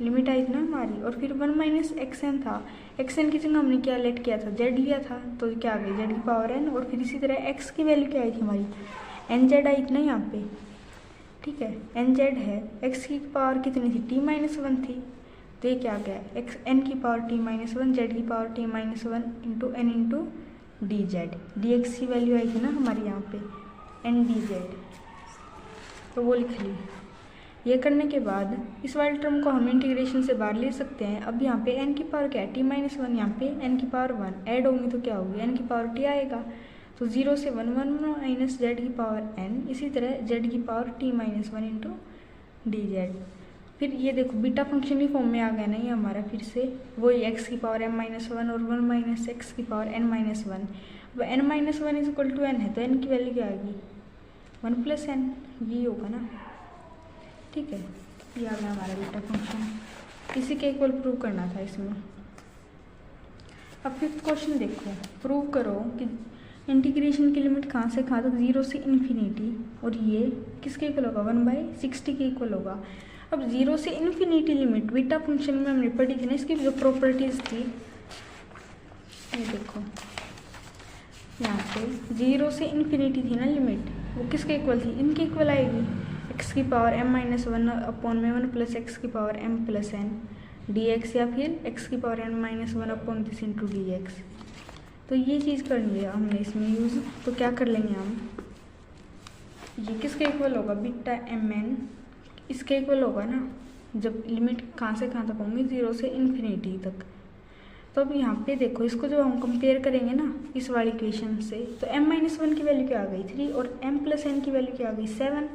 S1: लिमिट आई थी ना हमारी, और फिर 1 - xn था, xn की जगह हमने क्या लेट किया था z लिया था, तो क्या आ गई z की पावर n, और फिर इसी तरह x की वैल्यू क्या आई थी हमारी एन जेड आई थी ना यहाँ पे, ठीक है, एन जेड है, एक्स की पावर कितनी थी, टी माइनस वन थी, तो ये क्या गया, एक्स एन की power t minus one, z की power t minus one into n into d z, d x की वैल्यू आई थी ना हमारी यहाँ पे एन डी जेड, तो वो लिख ली। ये करने के बाद इस वाले टर्म को हम इंटीग्रेशन से बाहर ले सकते हैं। अब यहाँ पे n की पावर क्या है, टी माइनस वन, यहाँ पे n की पावर वन, ऐड होंगी तो क्या होगी, n की पावर t आएगा, तो 0 से 1 1 माइनस जेड की पावर n, इसी तरह z की power t minus one into d Z. फिर ये देखो बीटा फंक्शन ही फॉर्म में आ गया ना ये हमारा, फिर से वही x की पावर m माइनस वन और 1 माइनस एक्स की पावर n माइनस वन। अब n minus one is equal to n है, तो n की वैल्यू क्या आएगी, 1 प्लस n, ये होगा ना, ठीक है, ये आ गया हमारा बीटा फंक्शन। इसी के इक्वल प्रूव करना था इसमें। अब फिफ्थ क्वेश्चन देखो, प्रूव करो कि इंटीग्रेशन की लिमिट कहाँ से कहाँ तक, 0 से इन्फिनिटी, और ये किसके इक्वल होगा, 1/60 के इक्वल होगा। अब 0 से इन्फिनिटी लिमिट बीटा फंक्शन में हमने पढ़ी थी ना, इसकी जो प्रॉपर्टीज थी, ये देखो यहाँ पे 0 से इन्फिनिटी थी ना लिमिट, वो किसके इक्वल थी, इनके इक्वल आएगी, एक्स की power m minus one upon में 1 प्लस एक्स की power m plus n d x, या फिर एक्स की power n minus one upon this into d x. तो ये चीज़ करनी है हमने इसमें यूज़, तो क्या कर लेंगे हम, ये किसके इक्वल होगा, बीटा एम एन इसके इक्वल होगा ना, जब लिमिट कहाँ से कहाँ तक होंगी, 0 से इन्फिनिटी तक। तो अब यहाँ पे देखो, इसको जब हम कंपेयर करेंगे ना इस वाली इक्वेशन से, तो m माइनस वन की वैल्यू क्या आ गई 3, और m प्लस एन की वैल्यू क्या आ गई 7।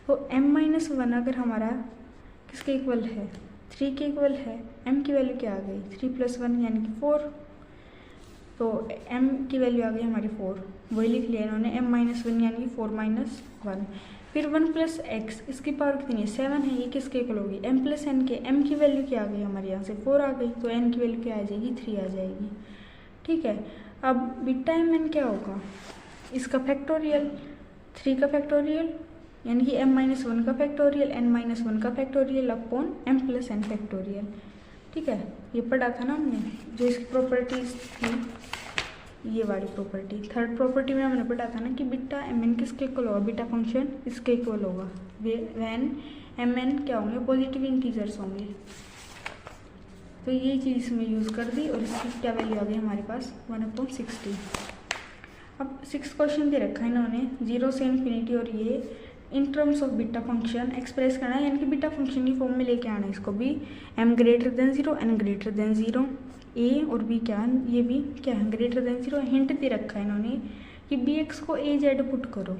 S1: तो m माइनस वन अगर हमारा किसके इक्वल है, 3 के इक्वल है, m की वैल्यू क्या आ गई 3 प्लस वन यानी कि 4, तो m की वैल्यू आ गई हमारी 4, वही लिख लिया इन्होंने, m माइनस वन यानी कि 4 माइनस वन। फिर 1 प्लस एक्स, इसकी पावर कितनी है 7 है, ये किसके इक्वल होगी, m प्लस एन के, m की वैल्यू क्या आ गई हमारे यहाँ से 4 आ गई, तो n की वैल्यू क्या आ जाएगी 3 आ जाएगी, ठीक है। अब बीटा एम एन क्या होगा, इसका फैक्टोरियल, 3 का फैक्टोरियल यानी कि m माइनस वन का फैक्टोरियल, n माइनस वन का factorial upon m plus n factorial, ठीक है। ये पढ़ा था ना हमने, जो इसकी प्रॉपर्टीज थी, ये वाली प्रॉपर्टी, थर्ड प्रॉपर्टी में हमने पढ़ा था ना कि बीटा एम एन किसके इक्वल होगा, बीटा फंक्शन इसके इक्वल होगा, वैन एम एन क्या होंगे, पॉजिटिव इंटीजर्स होंगे। तो ये चीज़ इसमें यूज़ कर दी, और इसकी क्या वैल्यू आ गई हमारे पास 1/60। अब 6 क्वेश्चन दे रखा है इन्होंने, 0 से इन्फिनिटी, और ये in terms of beta function express करना है, यानी कि बीटा फंक्शन की फॉर्म में लेके आना है इसको भी, m greater than 0 n greater than 0, a और b क्या, ये भी क्या है ग्रेटर देन 0। हिंट दे रखा है इन्होंने कि bx को a z पुट करो,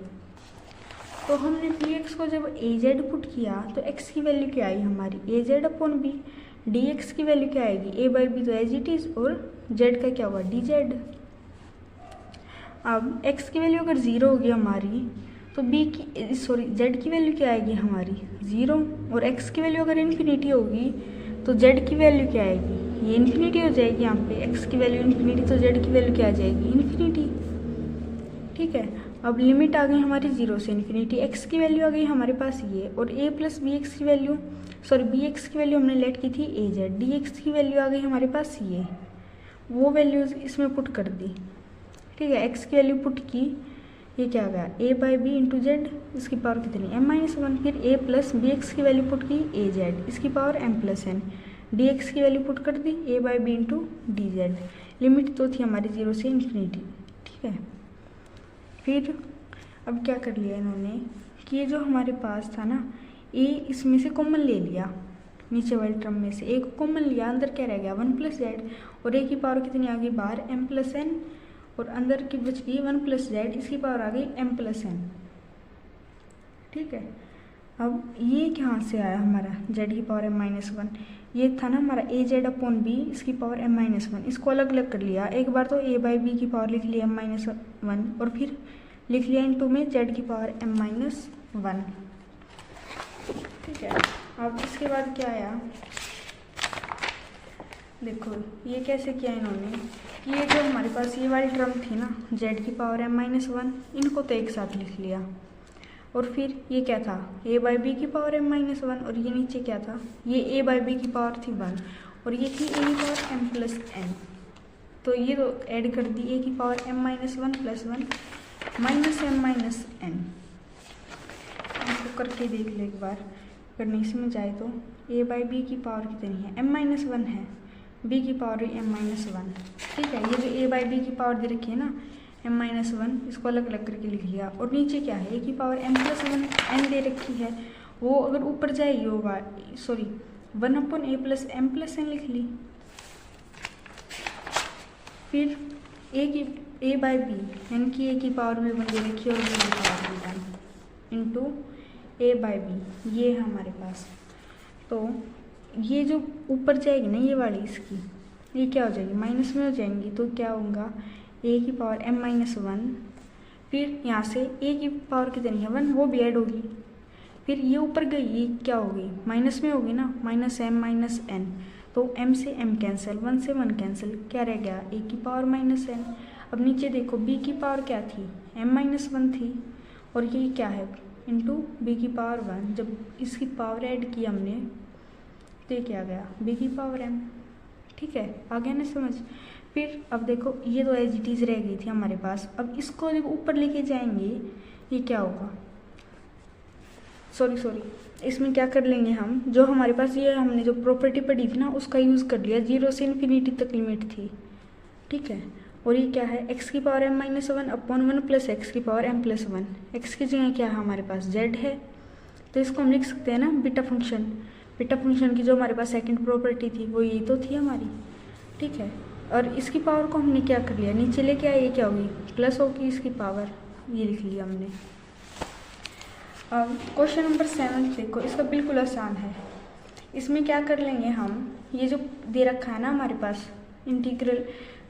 S1: तो हमने bx को जब a z पुट किया तो x की वैल्यू क्या आई हमारी a z upon b, dx की वैल्यू क्या आएगी a बाई बी, तो एज इट इज़, और z का क्या होगा डी जेड। अब x की वैल्यू अगर 0 होगी हमारी, तो z की वैल्यू क्या आएगी हमारी 0, और x की वैल्यू अगर इन्फिनिटी होगी तो z की वैल्यू क्या आएगी, ये इन्फिनिटी हो जाएगी, यहाँ पे x की वैल्यू इन्फिनिटी, तो z की वैल्यू क्या आ जाएगी इन्फिनिटी, ठीक है। अब लिमिट आ गई हमारी 0 से इन्फिनिटी, x की वैल्यू आ गई हमारे पास ये, और a प्लस बी एक्स की वैल्यू, bx की वैल्यू हमने लेट की थी a z, dx की वैल्यू आ गई हमारे पास ये, वो वैल्यूज़ इसमें पुट कर दी, ठीक है। x की वैल्यू पुट की, ये क्या आ गया a by b into z, इसकी पावर कितनी m माइनस वन, फिर a प्लस बी एक्स की वैल्यू पुट की a जेड, इसकी power m plus n, d x की वैल्यू पुट कर दी a by b into d z. Limit तो थी हमारी 0 से इन्फिनिटी, ठीक है। फिर अब क्या कर लिया इन्होंने कि ये जो हमारे पास था ना, a इसमें से कॉमन ले लिया, नीचे वाले टर्म में से a को कॉमन लिया, अंदर क्या रह गया 1 प्लस जेड, और a की पावर कितनी आ गई बाहर m प्लस एन, और अंदर की बच गई 1 प्लस जेड, इसकी पावर आ गई m प्लस एन, ठीक है। अब ये कहाँ से आया हमारा z की पावर m माइनस वन, ये था ना हमारा a जेड अपॉन बी, इसकी पावर m माइनस वन, इसको अलग अलग कर लिया, एक बार तो a बाई बी की पावर लिख लिया m माइनस वन, और फिर लिख लिया इनटू में z की पावर m माइनस वन, ठीक है। अब इसके बाद क्या आया, देखो ये कैसे किया इन्होंने, ये जो हमारे पास ये वाली टर्म थी ना z की पावर m माइनस वन, इनको तो एक साथ लिख लिया, और फिर ये क्या था a बाई बी की पावर m माइनस वन, और ये नीचे क्या था, ये a बाई बी की पावर थी 1, और ये थी a की पावर m प्लस n, तो ये तो ऐड कर दी a की power m minus one plus one, minus m minus n. इसको करके देख ले एक बार, अगर नहीं समझ आए तो। ए बाई बी की पावर कितनी है, m माइनस वन है, b की पावर है m माइनस वन। ठीक है, ये जो a बाई बी की पावर दे रखी है ना m माइनस वन, इसको अलग अलग करके लिख लिया। और नीचे क्या है, a की power m plus one n दे रखी है, वो अगर ऊपर जाएगी वो sorry 1/a plus m plus n लिख ली। फिर a बाई बी यानी कि a की पावर भी वन दे रखी है और b की पावर भी one into a by b, ये है हमारे पास। तो ये जो ऊपर जाएगी ना ये वाली, इसकी ये क्या हो जाएगी, माइनस में हो जाएंगी। तो क्या होगा, a की पावर m माइनस वन, फिर यहाँ से a की पावर कितनी है वन, वो भी ऐड होगी। फिर ये ऊपर गई, ये क्या होगी, माइनस में होगी ना, माइनस m माइनस n। तो m से m कैंसिल, 1 से 1 कैंसिल, क्या रह गया, a की पावर माइनस n। अब नीचे देखो b की पावर क्या थी, m माइनस वन थी, और ये क्या है इंटू b की पावर वन। जब इसकी पावर ऐड की हमने तो ये क्या गया, b की पावर m। ठीक है, आ गया ना समझ। फिर अब देखो ये तो एज इट इज रह गई थी हमारे पास। अब इसको जब ऊपर लेके जाएंगे ये क्या होगा, सॉरी इसमें क्या कर लेंगे हम, जो हमारे पास ये हमने जो प्रॉपर्टी पढ़ी थी ना उसका यूज़ कर लिया, 0 से इन्फिनिटी तक लिमिट थी। ठीक है, और ये क्या है, x की power m minus one upon one plus x की power m plus one. X की जगह क्या है हमारे पास z है, तो इसको हम लिख सकते हैं ना बीटा फंक्शन। बीटा फंक्शन की जो हमारे पास सेकंड प्रॉपर्टी थी वो ये तो थी हमारी। ठीक है, और इसकी पावर को हमने क्या कर लिया, नीचे लेके आए, ये क्या होगी प्लस होगी इसकी पावर, ये लिख लिया हमने। अब क्वेश्चन नंबर 7 देखो, इसका बिल्कुल आसान है। इसमें क्या कर लेंगे हम, ये जो दे रखा है ना हमारे पास इंटीग्रल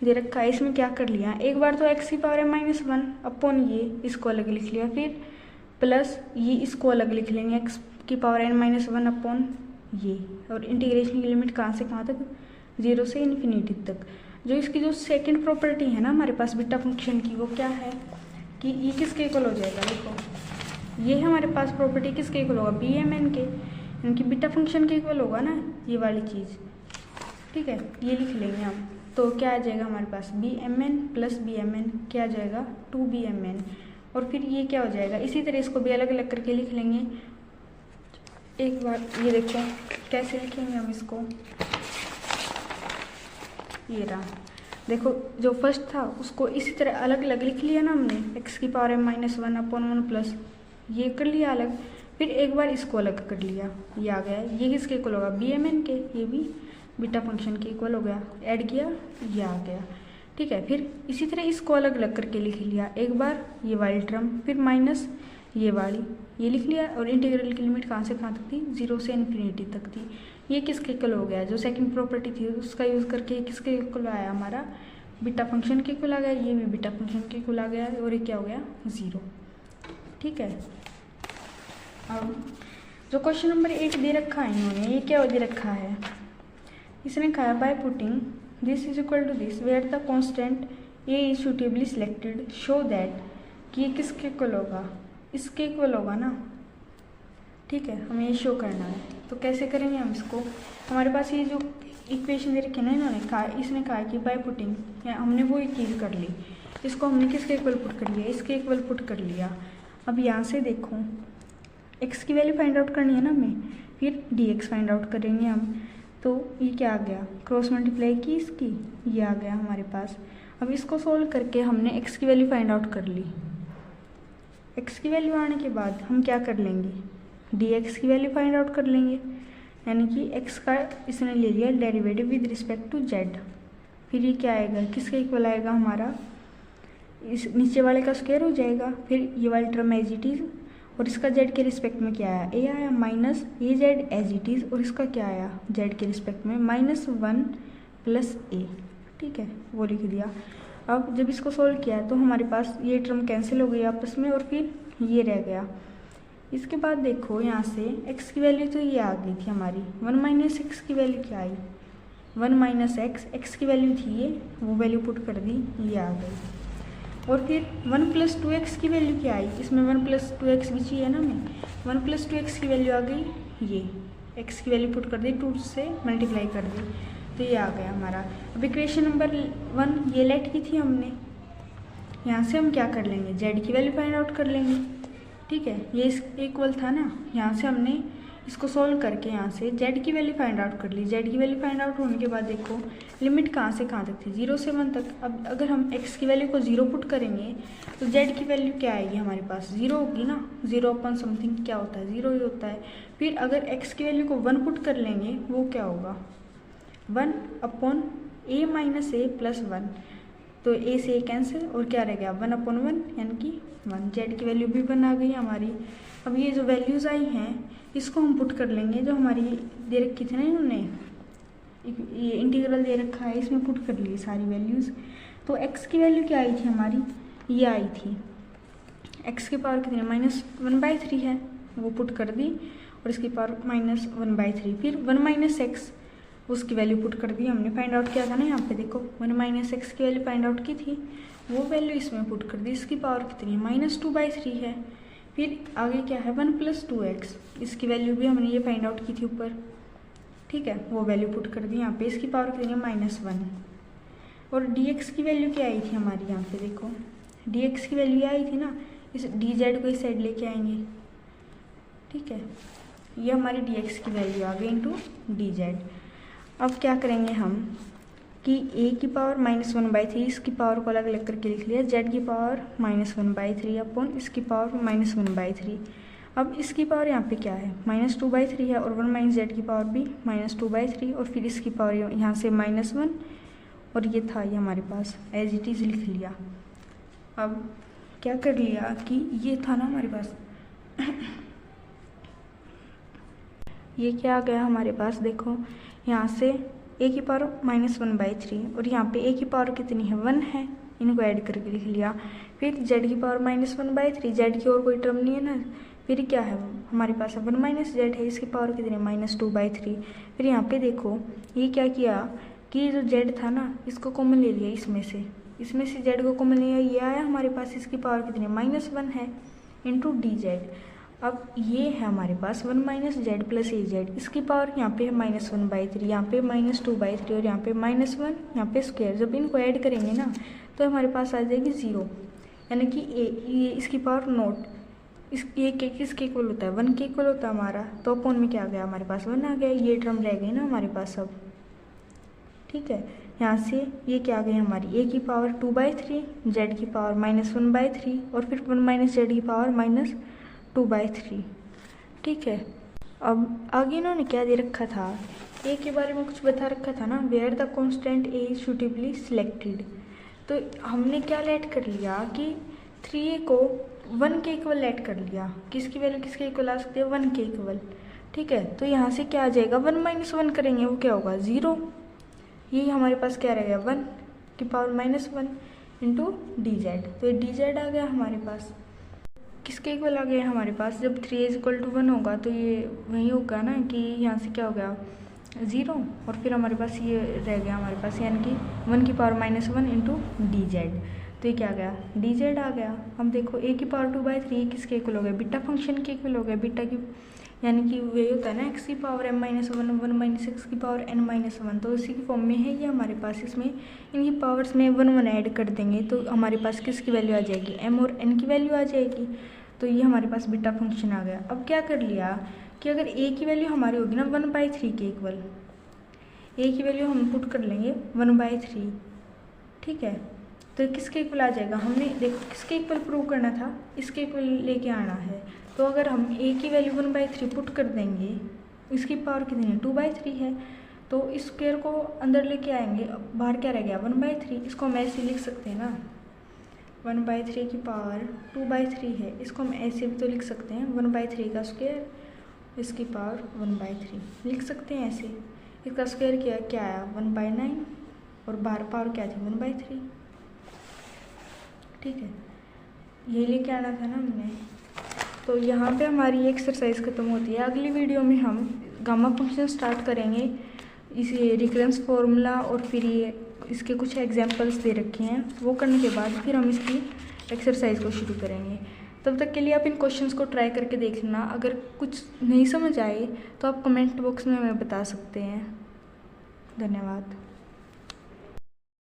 S1: दे रखा है, इसमें क्या कर लिया, एक बार तो x की power m minus one upon ये, इसको अलग लिख लिया। फिर प्लस ये इसको अलग लिख लेंगे, x की power n minus one upon ये, और इंटीग्रेशन की लिमिट कहाँ से कहाँ तक, 0 से इन्फिनिटी तक। जो इसकी जो सेकंड प्रॉपर्टी है ना हमारे पास बीटा फंक्शन की, वो क्या है कि ये किसके इक्वल हो जाएगा, देखो ये है हमारे पास प्रॉपर्टी, किसके इक्वल होगा, बी एम एन के, इनकी बीटा फंक्शन के इक्वल होगा ना ये वाली चीज़। ठीक है, ये लिख लेंगे हम। तो क्या आ जाएगा हमारे पास, B M N plus B M N क्या आ जाएगा, 2bmn। और फिर ये क्या हो जाएगा, इसी तरह इसको भी अलग अलग करके लिख लेंगे। एक बार ये देखो कैसे लिखेंगे हम इसको, ये रहा देखो, जो फर्स्ट था उसको इसी तरह अलग अलग लिख लिया ना हमने, x की power m minus one upon one plus ये कर लिया अलग। फिर एक बार इसको अलग कर लिया, ये आ गया, ये किसके इक्वल होगा, बी एम एन के, ये भी बीटा फंक्शन के इक्वल हो गया, ऐड किया ये आ गया। ठीक है, फिर इसी तरह इसको अलग अलग करके लिख लिया, एक बार ये वाली टर्म, फिर माइनस ये वाली, ये लिख लिया। और इंटीग्रल की लिमिट कहाँ से कहाँ तक थी, 0 से इन्फिनिटी तक थी। ये किसके इक्वल हो गया, जो सेकंड प्रॉपर्टी थी उसका यूज़ करके किसके इक्वल आया, हमारा बीटा फंक्शन के इक्वल आ गया, ये भी बीटा फंक्शन के इक्वल आ गया, और ये क्या हो गया 0। ठीक है, अब जो क्वेश्चन नंबर 8 दे रखा है इन्होंने, ये क्या दे रखा है, इसने कहा by putting this is equal to this where the constant a is suitably selected show that, कि ये किसके इक्वल होगा, इसके इक्वल होगा ना। ठीक है, हमें ये शो करना है, तो कैसे करेंगे हम इसको, हमारे पास ये जो इक्वेशन दे रखी है ना इन्होंने कहा, इसने कहा कि बाय पुटिंग, हमने वो एक चीज़ कर ली, इसको हमने किसके इक्वल पुट कर लिया, इसके इक्वल पुट कर लिया। अब यहाँ से देखो x की वैल्यू फाइंड आउट करनी है ना हमें, फिर dx फाइंड आउट करेंगे हम। तो ये क्या आ गया, क्रॉस मल्टीप्लाई की इसकी, ये आ गया हमारे पास। अब इसको सोल्व करके हमने x की वैल्यू फाइंड आउट कर ली। x की वैल्यू आने के बाद हम क्या कर लेंगे, dx की वैल्यू फाइंड आउट कर लेंगे, यानी कि x का इसने ले लिया derivative with respect to z। फिर ये क्या आएगा, किसके इक्वल आएगा हमारा, इस नीचे वाले का स्क्वायर हो जाएगा। फिर ये वाली टर्म एज इट इज़, और इसका z के रिस्पेक्ट में क्या आया, a आया minus a z as it is, और इसका क्या आया z के रिस्पेक्ट में -1 प्लस a। ठीक है, वो लिख दिया। अब जब इसको सोल्व किया तो हमारे पास ये टर्म कैंसिल हो गई आपस में, और फिर ये रह गया। इसके बाद देखो यहाँ से x की वैल्यू तो ये आ गई थी हमारी, 1 माइनस एक्स की वैल्यू क्या आई, 1 माइनस एक्स की वैल्यू थी ये, वो वैल्यू पुट कर दी, ये आ गई। और फिर 1 प्लस 2x की वैल्यू क्या आई, इसमें 1 प्लस 2x भी चाहिए ना हमें, 1 प्लस 2x की वैल्यू आ गई, ये x की वैल्यू पुट कर दी, 2 से मल्टीप्लाई कर दी, तो ये आ गया हमारा। अब इक्वेशन नंबर 1 ये लेट की थी हमने, यहाँ से हम क्या कर लेंगे, जेड की वैल्यू फाइंड आउट कर लेंगे। ठीक है, ये इस इक्वल था ना, यहाँ से हमने इसको सोल्व करके यहाँ से जेड की वैल्यू फाइंड आउट कर ली। जेड की वैल्यू फाइंड आउट होने के बाद देखो लिमिट कहाँ से कहाँ तक थी, 0 से 1 तक। अब अगर हम x की वैल्यू को 0 पुट करेंगे तो z की वैल्यू क्या आएगी हमारे पास, 0 होगी ना। 0 अपॉन समथिंग क्या होता है, 0 ही होता है। फिर अगर x की वैल्यू को 1 पुट कर लेंगे वो क्या होगा, 1 upon a minus a plus 1, तो a से a कैंसिल और क्या रह गया 1 अपॉन 1 यानी कि 1। जेड की वैल्यू भी 1 आ गई हमारी। अब ये जो वैल्यूज़ आई हैं इसको हम पुट कर लेंगे, जो हमारी दे रखी थी ना इन्होंने, ये इंटीग्रल दे रखा है, इसमें पुट कर लिए सारी वैल्यूज़। तो x की वैल्यू क्या आई थी हमारी, ये आई थी, x की पावर कितनी -1/3 है, वो पुट कर दी, और इसकी पावर -1/3। फिर 1 माइनस एक्स, उसकी वैल्यू पुट कर दी हमने, फाइंड आउट किया था ना, यहाँ पे देखो 1 माइनस एक्स की वैल्यू फाइंड आउट की थी, वो वैल्यू इसमें पुट कर दी। इसकी पावर कितनी है, -2/3 है। फिर आगे क्या है 1 + 2x, इसकी वैल्यू भी हमने ये फाइंड आउट की थी ऊपर। ठीक है, वो वैल्यू पुट कर दी यहाँ पे। इसकी पावर कितनी है -1। और dx की वैल्यू क्या आई थी हमारी, यहाँ पे देखो dx की वैल्यू आई थी ना, इस dz को इस साइड लेके आएंगे। ठीक है, ये हमारी dx की वैल्यू आ गई इंटू dz। अब क्या करेंगे हम कि a की पावर -1/3, इसकी पावर को अलग अलग करके लिख लिया, z की पावर -1/3 अपॉन इसकी पावर -1/3। अब इसकी पावर यहाँ पे क्या है -2/3 है, और 1 माइनस z की पावर भी -2/3, और फिर इसकी पावर यहाँ से -1, और ये था ये हमारे पास एज इट इज़ लिख लिया। अब क्या कर लिया कि ये था ना हमारे पास ये क्या आ गया हमारे पास, देखो यहाँ से a की पावर -1/3, और यहाँ पे a की पावर कितनी है 1 है, इनको ऐड करके लिख लिया। फिर z की पावर -1/3, z की और कोई टर्म नहीं है ना, फिर क्या है हमारे पास 1 माइनस z है, इसकी पावर कितनी है -2/3। फिर यहाँ पे देखो ये क्या किया कि जो z था ना इसको कॉमन ले लिया, इसमें से z को कॉमन लिया, ये आया हमारे पास, इसकी पावर कितनी है -1 है इंटू dz। अब ये है हमारे पास 1 माइनस z प्लस az, इसकी पावर यहाँ पे है -1/3, यहाँ पे -2/3, और यहाँ पे -1, यहाँ पे स्क्वायर। जब इनको ऐड करेंगे ना तो हमारे पास आ जाएगी 0, यानी कि ये इसकी पावर नोट, ये किसके इक्वल होता है 1 के इक्वल होता है हमारा। तो अपॉन में क्या आ गया हमारे पास 1 आ गया, ये टर्म रह गई ना हमारे पास सब। ठीक है, यहाँ से ये क्या आ गई हमारी a की पावर 2/3, z की पावर -1/3, और फिर 1 माइनस z की पावर -2/3। ठीक है, अब आगे इन्होंने क्या दे रखा था, a के बारे में कुछ बता रखा था ना, where the constant a is suitably selected. तो हमने क्या लेट कर लिया कि 3a को 1 के इक्वल लेट कर लिया, किसकी वैल्यू किसके इक्वल आ सकती है 1 के इक्वल। ठीक है, तो यहाँ से क्या आ जाएगा 1 माइनस 1 करेंगे वो क्या होगा 0, ये हमारे पास क्या रहेगा 1 की पावर -1 इंटू dz। तो ये dz आ गया हमारे पास, किसके इक्वल आ गया हमारे पास, जब 3a=1 होगा तो ये वही होगा ना कि यहाँ से क्या हो गया 0, और फिर हमारे पास ये रह गया हमारे पास, यानी कि 1 की पावर -1 इंटू dz। तो ये क्या आ गया dz आ गया। हम देखो a की पावर 2/3 किसके इक्वल हो गया, बीटा फंक्शन के इक्वल हो गया, बीटा की यानी कि वही होता है ना x की पावर m-1, 1 माइनस x की पावर n-1, तो इसी की फॉर्म में है ये हमारे पास। इसमें इनकी पावर्स में 1 ऐड कर देंगे तो हमारे पास किसकी वैल्यू आ जाएगी m और n की वैल्यू आ जाएगी। तो ये हमारे पास बीटा फंक्शन आ गया। अब क्या कर लिया कि अगर a की वैल्यू हमारी होगी ना 1/3 के इक्वल, a की वैल्यू हम पुट कर लेंगे 1/3। ठीक है, तो किसके इक्वल आ जाएगा, हमने देखो किसके इक्वल प्रूव करना था, इसके इक्वल लेके आना है। तो अगर हम a की वैल्यू 1/3 पुट कर देंगे, इसकी पावर कितनी है 2/3 है, तो इस स्क्वायर को अंदर लेके आएंगे, बाहर क्या रह गया 1/3, इसको हम ऐसे लिख सकते हैं ना, 1/3 की पावर 2/3 है, इसको हम ऐसे भी तो लिख सकते हैं 1/3 का स्क्वायर, इसकी पावर 1/3 लिख सकते हैं ऐसे। इसका स्क्वायर क्या आया 1/9, और बाहर पावर क्या थी 1/3। ठीक है, यही लेके आना था ना हमने। तो यहाँ पे हमारी एक्सरसाइज खत्म होती है। अगली वीडियो में हम गामा फंक्शन स्टार्ट करेंगे, इसे रिकरेंस फार्मूला और फिर ये इसके कुछ एग्जांपल्स दे रखे हैं, वो करने के बाद फिर हम इसकी एक्सरसाइज को शुरू करेंगे। तब तक के लिए आप इन क्वेश्चंस को ट्राई करके देख लेना। अगर कुछ नहीं समझ आए तो आप कमेंट बॉक्स में हमें बता सकते हैं। धन्यवाद।